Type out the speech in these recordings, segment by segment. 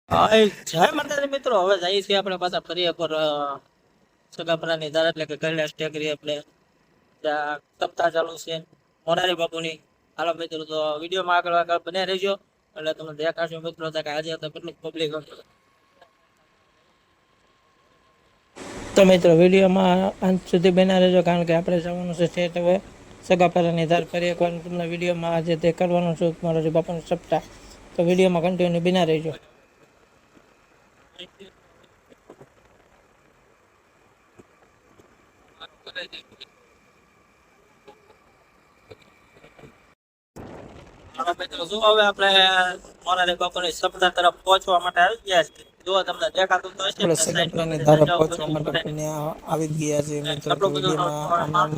જય માતાજી મિત્રો, હવે જઈએ છીએ આપણે પાછા ફરી એકવાર સગાપરાની ધાર એટલે કે કૈલાસ ટેકરી આપણે ત્યાં સપ્તાહ ચાલુ છે મોરારી બાપુની. હાલો મિત્રો, તો વિડીયોમાં આગળ બન્યા રહેજો એટલે તમને દેખાશો મિત્રો કે આજે તો કેટલું પબ્લિક હતું. તો મિત્રો વિડીયોમાં અંત સુધી બન્યા રહેજો, કારણ કે આપણે જવાનું છે હવે સગાપરાની ધાર ફરી એકવાર તમને વિડીયોમાં આજે તે કરવાનું છું મોરારી બાપુનું સપ્તાહ. તો વિડીયોમાં કન્ટિન્યુ બન્યા રહેજો. હવે આપણે મોરારી બાપુની સપ્તાહ તરફ પહોંચવા માટે આવી ગયા છે. જો તમને દેખાતું તો હશે આપણે સગાપરાની ધારે પહોંચવા માટે ત્યાં આવી જ ગયા છે મિત્રો. તો વિડીયોમાં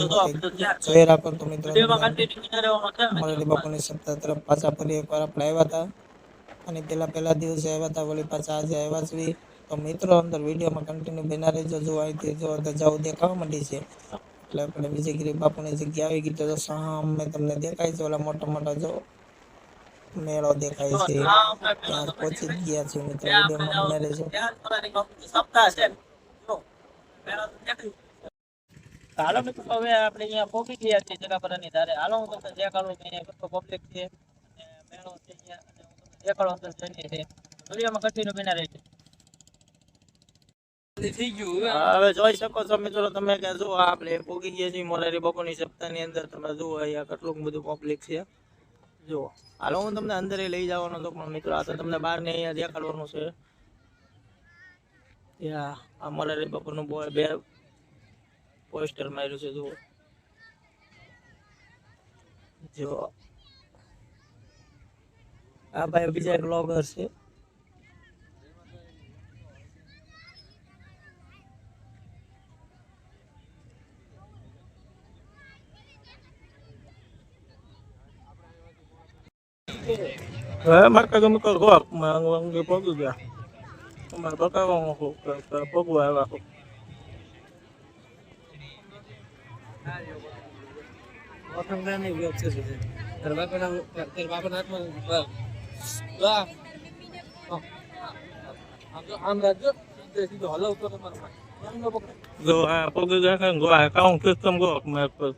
જોઈ રાખો તો મિત્રો. મોરારી બાપુની સપ્તાહ તરફ પાછા ફરી એકવાર આપણે આવ્યા હતા, અને પહેલા દિવસે આવ્યા હતા, વળી પાછા આજે આવ્યા છીએ. તો મિત્રો અંદર વિડીયોમાં કન્ટિન્યુ બના રહેજો. જો અહીંથી જો જવું દેખાવા માંડી છે એટલે આપણે વિજયગીરી બાપુની જગ્યા આવી ગઈ. તો સામે તમને દેખાય છે ઓલા મોટા જો મેળો દેખાય છે, ત્યાં પહોંચી ગયા છે મિત્રો. વિડીયોમાં બના રહેજો. હાલો મિત્રો, હવે આપણે અહીંયા પહોંચી ગયા છીએ સગાપરાની ધારે. હાલો હું તમને દેખાડું કે અહીંયા કેટલો પબ્લિક છે, મેળો છે અહીંયા, અને હું તમને દેખાડું અંદર જઈએ છે. વિડીયોમાં કન્ટિન્યુ બના રહેજો. હવે જોઈ શકો છો મિત્રો તમે કે જો આપણે પહોંચી ગયા છીએ મોરારી બાપુની સપ્તાહની અંદર. તમે જુઓ અહીંયા કેટલું બધું પબ્લિક છે. જો હાલો હું તમને અંદર લઈ જવાનો હતો, પણ મિત્રો આ તો તમને બહાર ને અહીંયા દેખાડવાનું છે. આ મોરારી બાપુનું બે પોસ્ટર માર્યું છે. જુઓ, જો આ ભાઈ બીજા એક બ્લોગર છે. મારે ગમે તો ગો પગી ગયા અમારે બતાવવાનું પગવા આવ્યા. જો હા પગી ગયા ગો કાઉન્ટ સિસ્ટમ ગો આપણે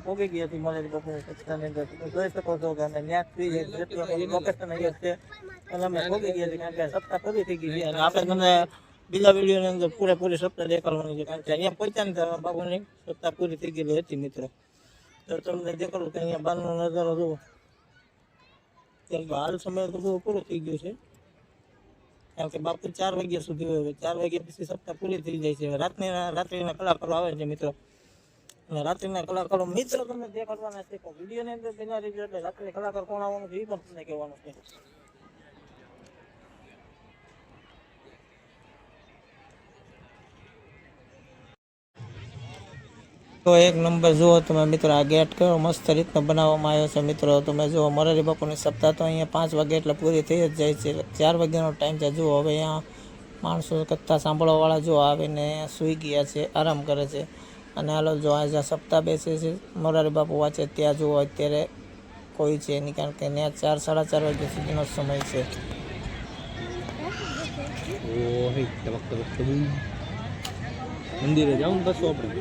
પોગી ગયા છીએ મોરારી બાપુની સપ્તાહની અંદર. જોઈ શકો છો કે અમે લોકેશન અહીંયા છે અને અમે પોગી ગયા છીએ, કારણ કે સપ્તાહ પૂરી થઈ ગઈ છે. અને આપણે તમને બીજા વિડીયોની અંદર પૂરેપૂરી સપ્તાહ દેખાડવાની છે, કારણ કે અહીંયા પહોંચ્યા ને બાપુની સપ્તાહ પૂરી થઈ ગયેલી હતી મિત્રો. તો તમને દેખાડું કે અહીંયા બહારનો નજારો જુઓ. હાલ સમય તો બહુ પૂરું થઈ ગયું છે, કારણ કે બાપુ 4 વાગ્યા સુધી હોય. 4 વાગ્યા પછી સપ્તાહ પૂરી થઈ જાય છે. રાત્રિના કલાકારો આવે છે મિત્રો, અને રાત્રિના કલાકારો મિત્રો તમને દેખાડવાના છે. વિડીયોની અંદર બના રહેજો એટલે રાત્રે કલાકાર કોણ આવવાનું છે એ પણ તમને કહેવાનું છે. તો એક નંબર જુઓ તમે મિત્રો, આ ગેટ કેવો મસ્ત રીતનો બનાવવામાં આવ્યો છે મિત્રો. તમે જુઓ મોરારી બાપુની સપ્તાહ તો અહીંયા 5 વાગે એટલે પૂરી થઈ જ જાય છે. 4 વાગ્યાનો ટાઈમ છે. જુઓ હવે અહીંયા માણસો કથા સાંભળવાવાળા જો આવીને સૂઈ ગયા છે, આરામ કરે છે. અને હાલો જો આ જ્યાં સપ્તાહ બેસે છે મોરારી બાપુ વાંચે ત્યાં જુઓ અત્યારે કોઈ છે નહીં, કારણ કે ત્યાં 4 સાડા 4 વાગ્યા સુધીનો સમય છે. મંદિરે જાઉં બસો આપણે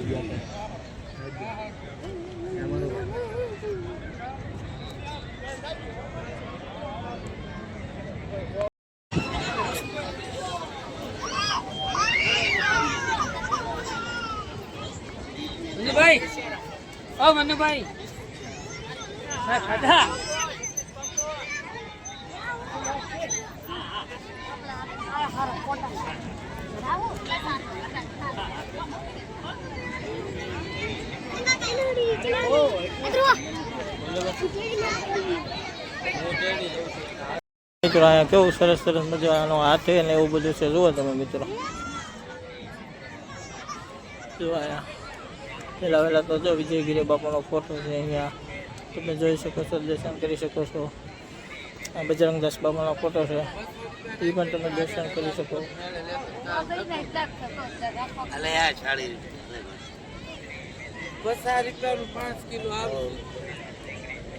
ભાઈ મનુભાઈ ખાધા મિત્રો અહીંયા કેવું સરસ મજાનો હાથે ને એવું બધું છે. જુઓ તમે મિત્રો, જો અહીંયા પહેલા તો જો વિજયગીરી બાપુનો ફોટો છે અહીંયા, તમે જોઈ શકો છો, દર્શન કરી શકો છો. બજરંગદાસ બાબાનો ફોટો છે. એ પણ તમે દર્શન કરી શકો.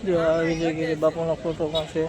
જો આવી જગ્યાએ બાપુનો ફોટો પણ છે.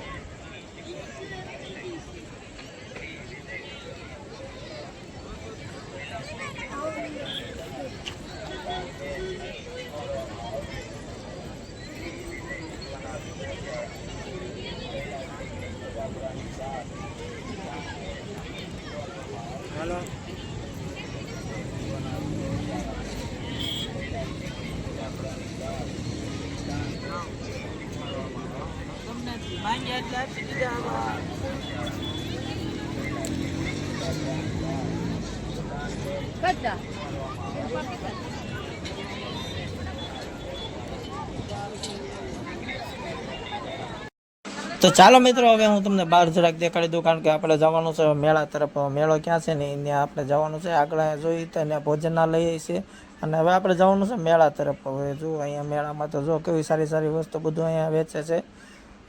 તો ચાલો મિત્રો, હવે હું તમને બહાર જરાક દેખાડી દઉં, કારણ કે આપણે જવાનું છે મેળા તરફ. મેળો ક્યાં છે ને ત્યાં આપણે જવાનું છે. આગળ જોઈ તો ત્યાં ભોજનાલય છે, અને હવે આપણે જવાનું છે મેળા તરફ. હવે જો અહીંયા મેળામાં તો જો કેવી સારી સારી વસ્તુ બધું અહીંયા વેચે છે.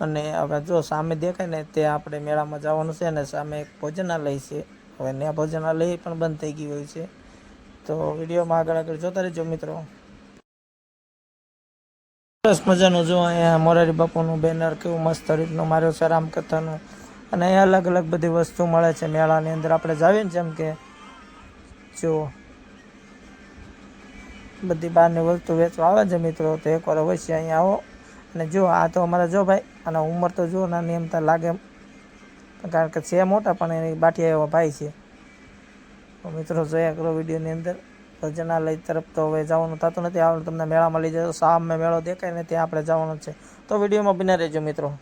અને હવે જો સામે દેખાય ને તે આપણે મેળામાં જવાનું છે, અને સામે એક ભોજનાલય છે. હવે ત્યાં ભોજનાલય પણ બંધ થઈ ગયું હોય છે. તો વિડીયોમાં આગળ જોતા રહેજો મિત્રો. સરસ મજાનું જો અહીંયા મોરારી બાપુનું બેનર કેવું મસ્ત રીતનું માર્યો છે, રામકથાનું. અને અહીંયા અલગ અલગ બધી વસ્તુ મળે છે મેળાની અંદર. આપણે જાવીએ ને જેમ કે જો બધી બહારની વસ્તુ વેચવા આવે છે મિત્રો, તો એકવાર અવશ્ય અહીંયા આવો. અને જો આ તો અમારા જો ભાઈ, અને ઉંમર તો જો નાની એમ લાગે, કારણ કે છે મોટા પણ એની બાઠિયા એવા ભાઈ છે. તો મિત્રો જોયા કરો વિડીયોની અંદર. ભોજનાલય તરફ તો હવે જવાનું થતું નથી. આપણે તમને મેળામાં લઈ જજો. સામે મેળો દેખાય ને ત્યાં આપણે જવાનું છે. તો વિડીયોમાં બિના રહેજો મિત્રો.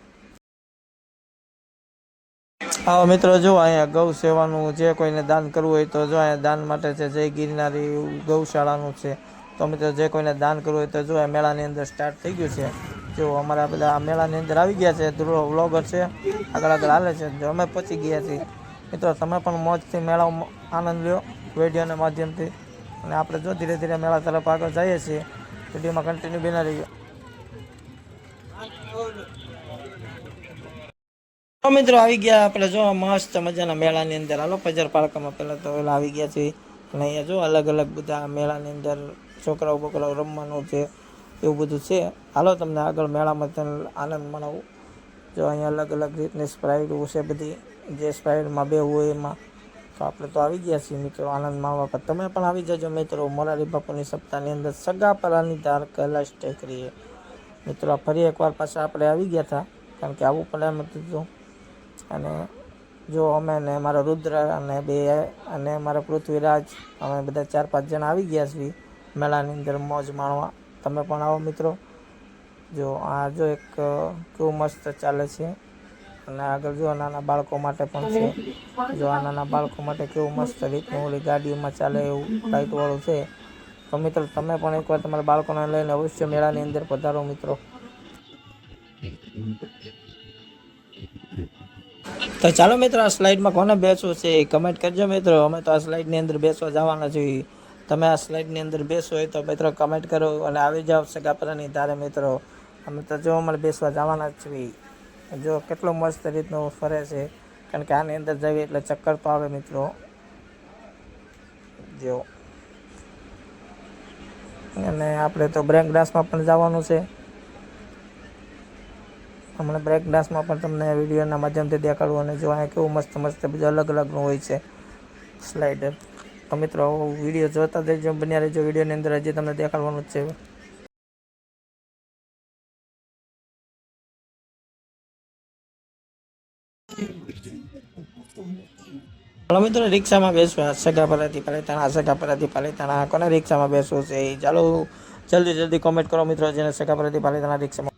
હા મિત્રો, જો અહીંયા ગૌ સેવાનું જે કોઈને દાન કરવું હોય તો જો અહીંયા દાન માટે છે. જય ગિરનારી ગૌશાળાનું છે. તો મિત્રો જે કોઈને દાન કરવું હોય તો જો મેળાની અંદર સ્ટાર્ટ થઈ ગયું છે. જો અમારા બધા મેળાની અંદર આવી ગયા છે. ધ્રુવ વ્લોગર છે, આગળ હાલે છે. જો અમે પહોંચી ગયા છીએ મિત્રો. તમે પણ મોજથી મેળામાં આનંદ લ્યો વિડીયોના માધ્યમથી. અને આપણે જો ધીરે ધીરે મેળા તરફ આગળ જઈએ છીએ. વિડીયોમાં કન્ટિન્યુ બના રહીએ. તો મિત્રો આવી ગયા આપણે જો મસ્ત મજાના મેળાની અંદર. હાલો પજર પાર્કમાં પહેલાં તો પેલા આવી ગયા છીએ. અને અહીંયા જો અલગ અલગ બધા મેળાની અંદર છોકરાઓ બોકરાઓ રમવાનું છે, એવું બધું છે. હાલો તમને આગળ મેળામાં આનંદ માણવું. જો અહીંયા અલગ અલગ રીતની સ્પ્રાઇડો છે બધી, જે સ્પ્રાઇડમાં બેવું હોય એમાં. તો આપણે તો આવી ગયા છીએ મિત્રો આનંદ માણવા. પર તમે પણ આવી જજો મિત્રો મોરારી બાપુની સપ્તાહની અંદર સગાપરાની ધાર કૈલાશ ટેકરીએ. મિત્રો ફરી એકવાર પાછા આપણે આવી ગયા હતા, કારણ કે આવું પણ એમ હતું. અને જો અમે ને મારા રુદ્ર અને બે અને મારા પૃથ્વીરાજ, અમે બધા 4-5 જણા આવી ગયા છીએ મેળાની અંદર મોજ માણવા. તમે પણ આવો મિત્રો. જો આ જો એક કેવું મસ્ત ચાલે છે. અને આગળ જો નાના બાળકો માટે પણ છે. જો આ નાના બાળકો માટે કેવું મસ્ત રીતનું ઓલી ગાડીઓમાં ચાલે એવું લાઇટવાળું છે. તો મિત્રો તમે પણ એકવાર તમારા બાળકોને લઈને અવશ્ય મેળાની અંદર પધારો મિત્રો. તો ચાલો મિત્રો, આ સ્લાઇડમાં કોને બેસવું છે એ કમેન્ટ કરજો મિત્રો. અમે તો આ સ્લાઇડની અંદર બેસવા જવાના છીએ. તમે આ સ્લાઇડની અંદર બેસો હોય તો મિત્રો કમેન્ટ કરો અને આવી જાઓ સગાપરાની ધારે મિત્રો. અમે તો જો અમારે બેસવા જવાના જ છીએ. જો કેટલું મસ્ત રીતનું ફરે છે, કારણ કે આની અંદર જઈએ એટલે ચક્કર તો આવે મિત્રો. જો અને આપણે તો બ્રેક ડાન્સમાં પણ જવાનું છે. હમણાં બ્રેક ડાન્સમાં પણ તમને વિડીયોના માધ્યમથી દેખાડવું. અને જો અહીંયા કેવું મસ્ત મસ્ત બધું અલગ અલગનું હોય છે સ્લાઇડર. તો મિત્રો વિડીયો જોતા રહેજો, બન્યા રહેજો. વિડીયોની અંદર હજી તમને દેખાડવાનું જ છે. ચાલો મિત્રો, રિક્ષામાં બેસવા સગાપરાથી પાલીતાણા, સગાપરાથી પાલીતાણા. કોને રિક્ષામાં બેસવું છે ચાલો જલ્દી જલ્દી કોમેન્ટ કરો મિત્રો, જેને સગાપરાથી પાલીતાણા રિક્ષામાં.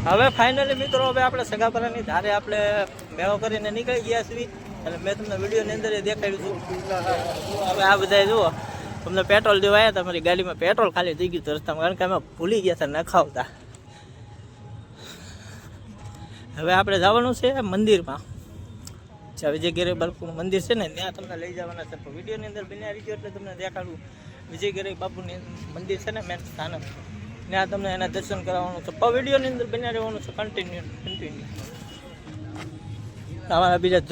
હવે ફાઇનલી મિત્રો હવે આપણે સગાપરાની ધારે આપણે મેળો કરીને નીકળી ગયા છીએ અને મેં તમને વિડીયોની અંદર દેખાડ્યું હતું. હવે આ બધા જુઓ તમને પેટ્રોલ દેવા આવ્યા હતા, મારી ગાડીમાં પેટ્રોલ ખાલી થઈ ગયું હતું રસ્તામાં, કારણ કે અમે ભૂલી ગયા હતા નખાવતા. હવે આપણે જવાનું છે મંદિરમાં, જે વિજયગીરી બાપુનું મંદિર છે ને ત્યાં તમને લઈ જવાના છે. પણ વિડીયોની અંદર બન્યા રહીજો એટલે તમને દેખાડું. વિજયગીરી બાપુની મંદિર છે ને મેન સ્થાનક, ત્યાં તમને એના દર્શન કરાવવાનું છે. પણ વિડીયોની અંદર બન્યા રહેવાનું છે કન્ટિન્યુ. અમારા બીજા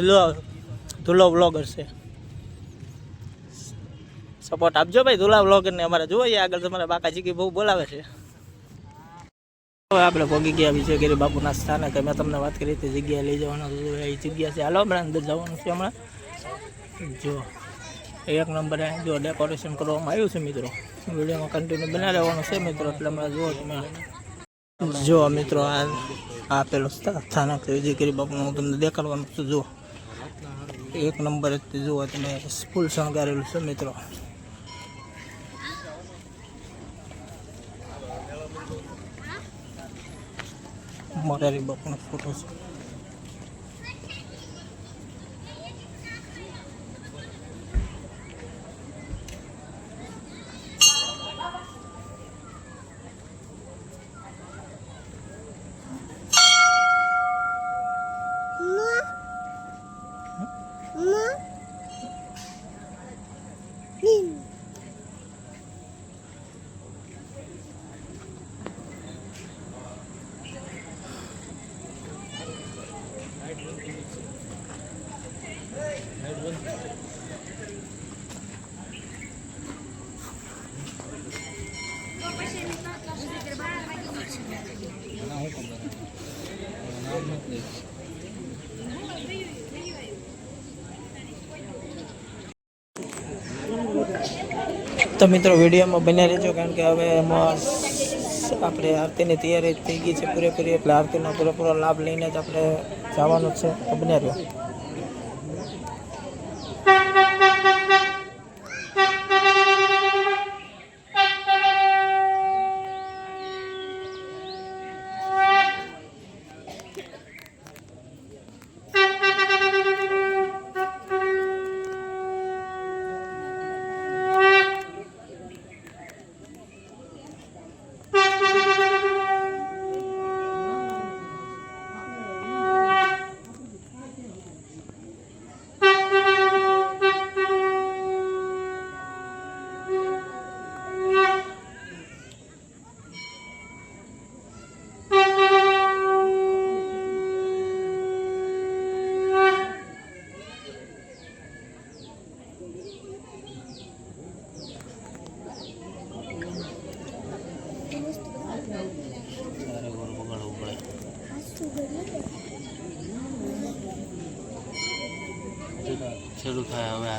ધુલો વ્લોગર છે, સપોર્ટ આપજો ભાઈ ધુલા વ્લોગરને. અમારે જોઈએ આગળ તમારા બાકાજી બહુ બોલાવે છે. હવે આપણે પહોંચી ગયા વિજયગીરી બાપુના સ્થાનકે. મેં તમને વાત કરી હતી જગ્યાએ લઈ જવાનું એ જગ્યા છે. હાલો આપણે અંદર જવાનું છે હમણાં. જો એક નંબર જો ડેકોરેશન કરવામાં આવ્યું છે મિત્રો. વિડીયોમાં કન્ટિન્યુ બના રહેવાનું છે મિત્રો, એટલે હમણાં જુઓ તમે. જો મિત્રો આ પેલું સ્થાનક છે વિજયગીરી બાપુનું, હું તમને દેખાડવાનું છું. જુઓ એક નંબર જ જુઓ તમે, ફૂલ શણગારેલું છે મિત્રો. મોરારી બાપુનો ફોટો છે. તો મિત્રો વિડીયોમાં બન્યા રહેજો, કારણ કે હવે એમાં આપણે આરતીની તૈયારી થઈ ગઈ છે પૂરેપૂરી, એટલે આરતીનો પૂરેપૂરો લાભ લઈને જ આપણે જવાનું છે. તો બન્યા રહ્યો. શરૂ થાય હવે.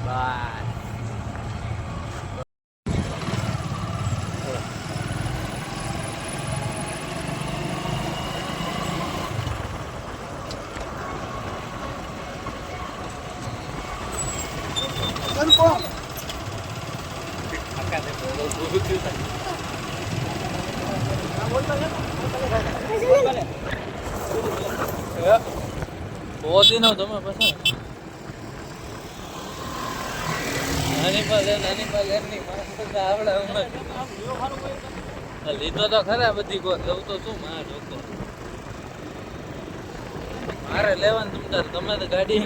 બાય બોધી નો તમે પછી નાની પાલ એમની આવડે ઉમર લીધો તો ખરા બધી કો લઉં તો શું માર જોતો મારે લેવાનું તમે તો ગાડી